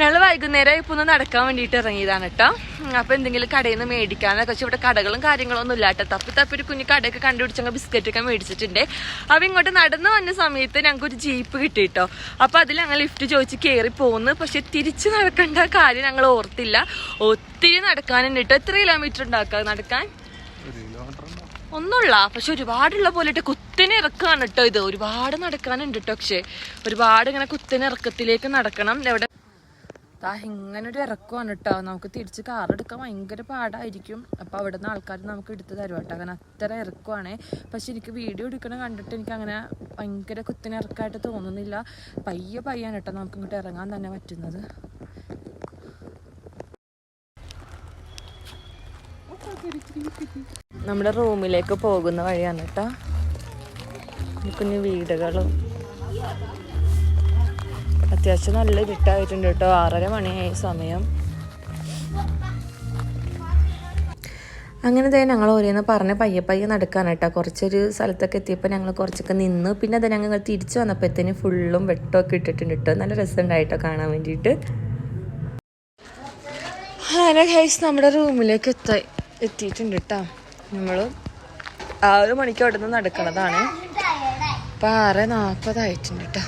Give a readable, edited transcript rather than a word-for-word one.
ഞങ്ങൾ വൈകുന്നേരം ഇപ്പൊ ഒന്ന് നടക്കാൻ വേണ്ടിയിട്ട് ഇറങ്ങിയതാണ് കേട്ടോ. അപ്പൊ എന്തെങ്കിലും കടയിൽ നിന്ന് മേടിക്കാനൊക്കെ വെച്ചാൽ ഇവിടെ കടകളും കാര്യങ്ങളൊന്നും ഇല്ല കേട്ടോ. തപ്പി ഒരു കുഞ്ഞു കടയൊക്കെ കണ്ടുപിടിച്ചങ്ങ് ബിസ്ക്കറ്റൊക്കെ മേടിച്ചിട്ടുണ്ട്. അപ്പൊ ഇങ്ങോട്ട് നടന്നു വന്ന സമയത്ത് ഞങ്ങൾക്ക് ഒരു ജീപ്പ് കിട്ടി കേട്ടോ. അപ്പൊ അതിൽ ഞങ്ങൾ ലിഫ്റ്റ് ചോദിച്ച് കയറി പോന്ന്. പക്ഷെ തിരിച്ചു നടക്കേണ്ട കാര്യം ഞങ്ങൾ ഓർത്തില്ല. ഒത്തിരി നടക്കാനുണ്ട് കേട്ടോ. എത്ര കിലോമീറ്റർ ഉണ്ടാക്കുക നടക്കാൻ? ഒന്നുമില്ല, പക്ഷെ ഒരുപാടുള്ള പോലെ കുത്തിനെ ഇറക്കാണ് കേട്ടോ. ഇത് ഒരുപാട് നടക്കാനുണ്ട് കേട്ടോ. പക്ഷെ ഒരുപാട് ഇങ്ങനെ കുത്തിനെ ഇറക്കത്തിലേക്ക് നടക്കണം. എവിടെ ഇങ്ങനെ ഒരു ഇറക്കമാണ് കേട്ടോ. നമുക്ക് തിരിച്ച് കാർ എടുക്കാൻ ഭയങ്കര പാടായിരിക്കും. അപ്പൊ അവിടെ നിന്ന് ആൾക്കാർ നമുക്ക് എടുത്ത് തരും കേട്ടോ. അങ്ങനെ അത്ര ഇറക്കുവാണേ. പക്ഷെ എനിക്ക് വീഡിയോ എടുക്കണ കണ്ടിട്ട് എനിക്ക് അങ്ങനെ ഭയങ്കര കുത്തിനെ ഇറക്കായിട്ട് തോന്നുന്നില്ല. പയ്യാണ് കേട്ടോ നമുക്ക് ഇങ്ങോട്ട് ഇറങ്ങാൻ തന്നെ പറ്റുന്നത്. നമ്മുടെ റൂമിലേക്ക് പോകുന്ന വഴിയാണ് കേട്ടോ. കുഞ്ഞു വീടുകളും അത്യാവശ്യം നല്ല ഇരുട്ടായിട്ടുണ്ട് കേട്ടോ. 6:30 മണിയായി സമയം. അങ്ങനെ തന്നെ ഞങ്ങൾ ഓരോന്ന് പറഞ്ഞ് പയ്യെ നടക്കാണ് കേട്ടോ. കുറച്ചൊരു സ്ഥലത്തൊക്കെ എത്തിയപ്പോൾ ഞങ്ങൾ കുറച്ചൊക്കെ നിന്ന്. പിന്നെ അത് ഞങ്ങൾ തിരിച്ചു വന്നപ്പോഴത്തേന് ഫുള്ളും വെട്ടമൊക്കെ ഇട്ടിട്ടുണ്ട് കേട്ടോ. നല്ല രസമുണ്ടായിട്ടോ കാണാൻ വേണ്ടിയിട്ട്. അങ്ങനെ ഗൈസ് നമ്മുടെ റൂമിലേക്ക് എത്തിയിട്ടുണ്ട് കേട്ടോ. നമ്മൾ 6 മണിക്ക് അവിടെ നിന്ന് നടക്കണതാണ്. ഇപ്പം 6:40 ആയിട്ടുണ്ട് കേട്ടോ.